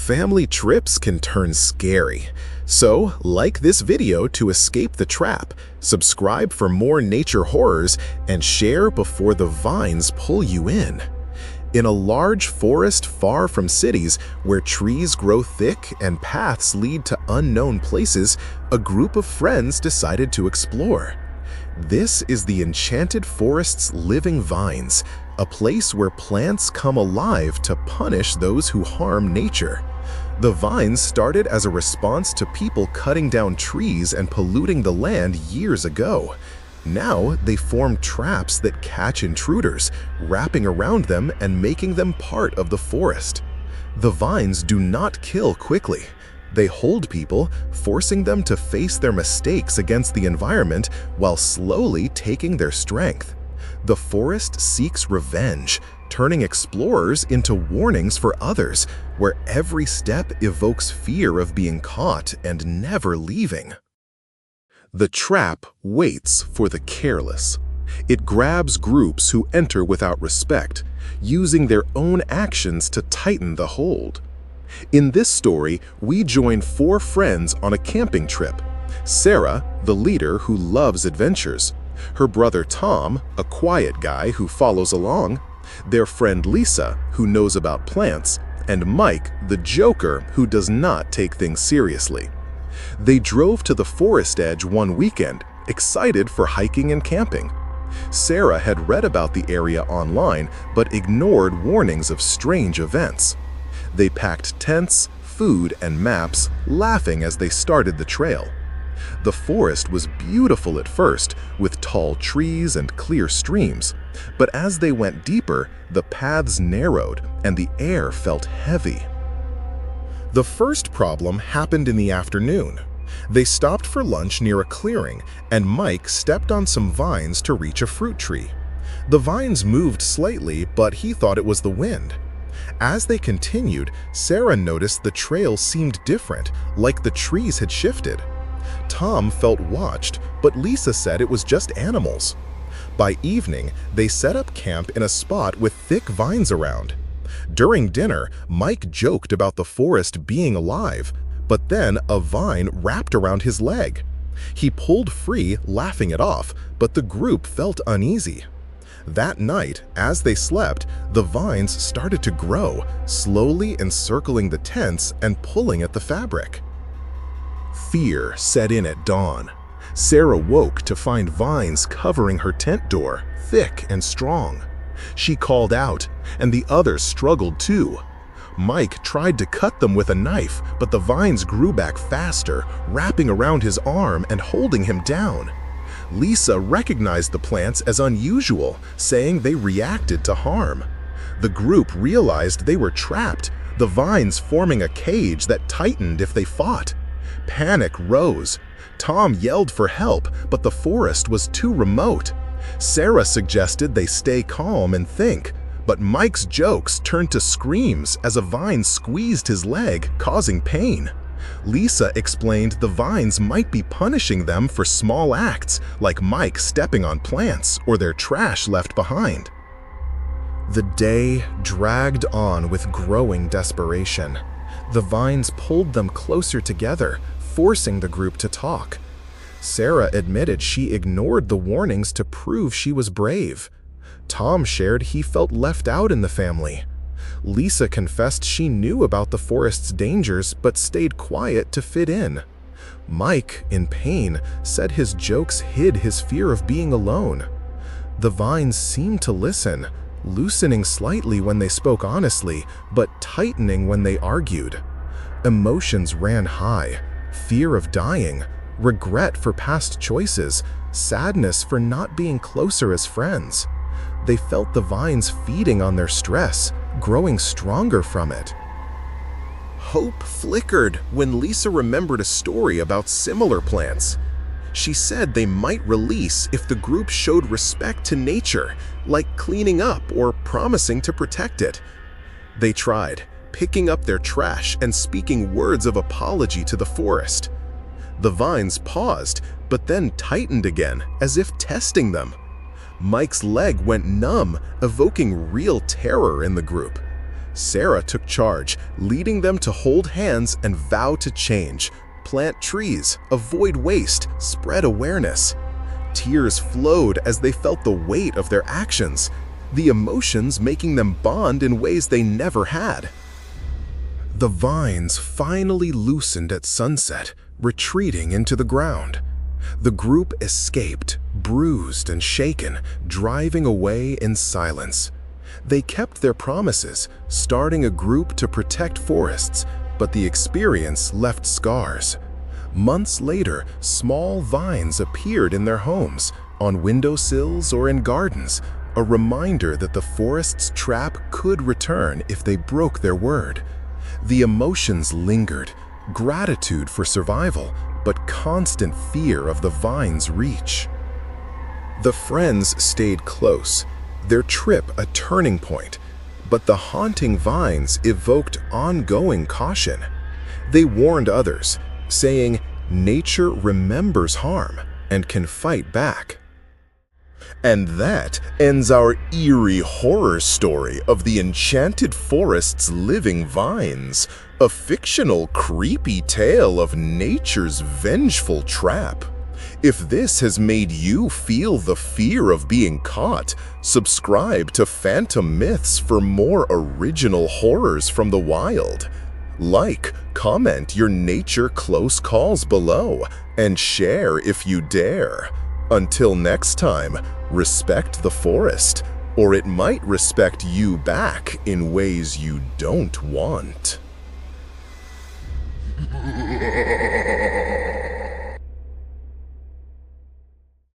Family trips can turn scary. So, like this video to escape the trap, subscribe for more nature horrors, and share before the vines pull you in. In a large forest far from cities, where trees grow thick and paths lead to unknown places, a group of friends decided to explore. This is the Enchanted Forest's living vines, a place where plants come alive to punish those who harm nature. The vines started as a response to people cutting down trees and polluting the land years ago. Now they form traps that catch intruders, wrapping around them and making them part of the forest. The vines do not kill quickly. They hold people, forcing them to face their mistakes against the environment while slowly taking their strength. The forest seeks revenge, turning explorers into warnings for others, where every step evokes fear of being caught and never leaving. The trap waits for the careless. It grabs groups who enter without respect, using their own actions to tighten the hold. In this story, we join 4 friends on a camping trip. Sarah, the leader who loves adventures. Her brother Tom, a quiet guy who follows along. Their friend Lisa, who knows about plants. And Mike, the joker who does not take things seriously. They drove to the forest edge one weekend, excited for hiking and camping. Sarah had read about the area online, but ignored warnings of strange events. They packed tents, food, and maps, laughing as they started the trail. The forest was beautiful at first, with tall trees and clear streams, but as they went deeper, the paths narrowed and the air felt heavy. The first problem happened in the afternoon. They stopped for lunch near a clearing, and Mike stepped on some vines to reach a fruit tree. The vines moved slightly, but he thought it was the wind. As they continued, Sarah noticed the trail seemed different, like the trees had shifted. Tom felt watched, but Lisa said it was just animals. By evening, they set up camp in a spot with thick vines around. During dinner, Mike joked about the forest being alive, but then a vine wrapped around his leg. He pulled free, laughing it off, but the group felt uneasy. That night, as they slept, the vines started to grow, slowly encircling the tents and pulling at the fabric. Fear set in at dawn. Sarah woke to find vines covering her tent door, thick and strong. She called out, and the others struggled too. Mike tried to cut them with a knife, but the vines grew back faster, wrapping around his arm and holding him down. Lisa recognized the plants as unusual, saying they reacted to harm. The group realized they were trapped, the vines forming a cage that tightened if they fought. Panic rose. Tom yelled for help, but the forest was too remote. Sarah suggested they stay calm and think, but Mike's jokes turned to screams as a vine squeezed his leg, causing pain. Lisa explained the vines might be punishing them for small acts, like Mike stepping on plants or their trash left behind. The day dragged on with growing desperation. The vines pulled them closer together, forcing the group to talk. Sarah admitted she ignored the warnings to prove she was brave. Tom shared he felt left out in the family. Lisa confessed she knew about the forest's dangers but stayed quiet to fit in. Mike, in pain, said his jokes hid his fear of being alone. The vines seemed to listen, loosening slightly when they spoke honestly, but tightening when they argued. Emotions ran high: fear of dying, regret for past choices, sadness for not being closer as friends. They felt the vines feeding on their stress, growing stronger from it. Hope flickered when Lisa remembered a story about similar plants. She said they might release if the group showed respect to nature, like cleaning up or promising to protect it. They tried, picking up their trash and speaking words of apology to the forest. The vines paused, but then tightened again, as if testing them. Mike's leg went numb, evoking real terror in the group. Sarah took charge, leading them to hold hands and vow to change, plant trees, avoid waste, spread awareness. Tears flowed as they felt the weight of their actions, the emotions making them bond in ways they never had. The vines finally loosened at sunset, retreating into the ground. The group escaped, bruised and shaken, driving away in silence. They kept their promises, starting a group to protect forests, but the experience left scars. Months later, small vines appeared in their homes, on windowsills or in gardens, a reminder that the forest's trap could return if they broke their word. The emotions lingered, gratitude for survival, but constant fear of the vine's reach. The friends stayed close, their trip a turning point, but the haunting vines evoked ongoing caution. They warned others, saying, "Nature remembers harm and can fight back." And that ends our eerie horror story of the Enchanted Forest's living vines, a fictional, creepy tale of nature's vengeful trap. If this has made you feel the fear of being caught, subscribe to Phantom Myths for more original horrors from the wild. Like, comment your nature close calls below, and share if you dare. Until next time, respect the forest, or it might respect you back in ways you don't want.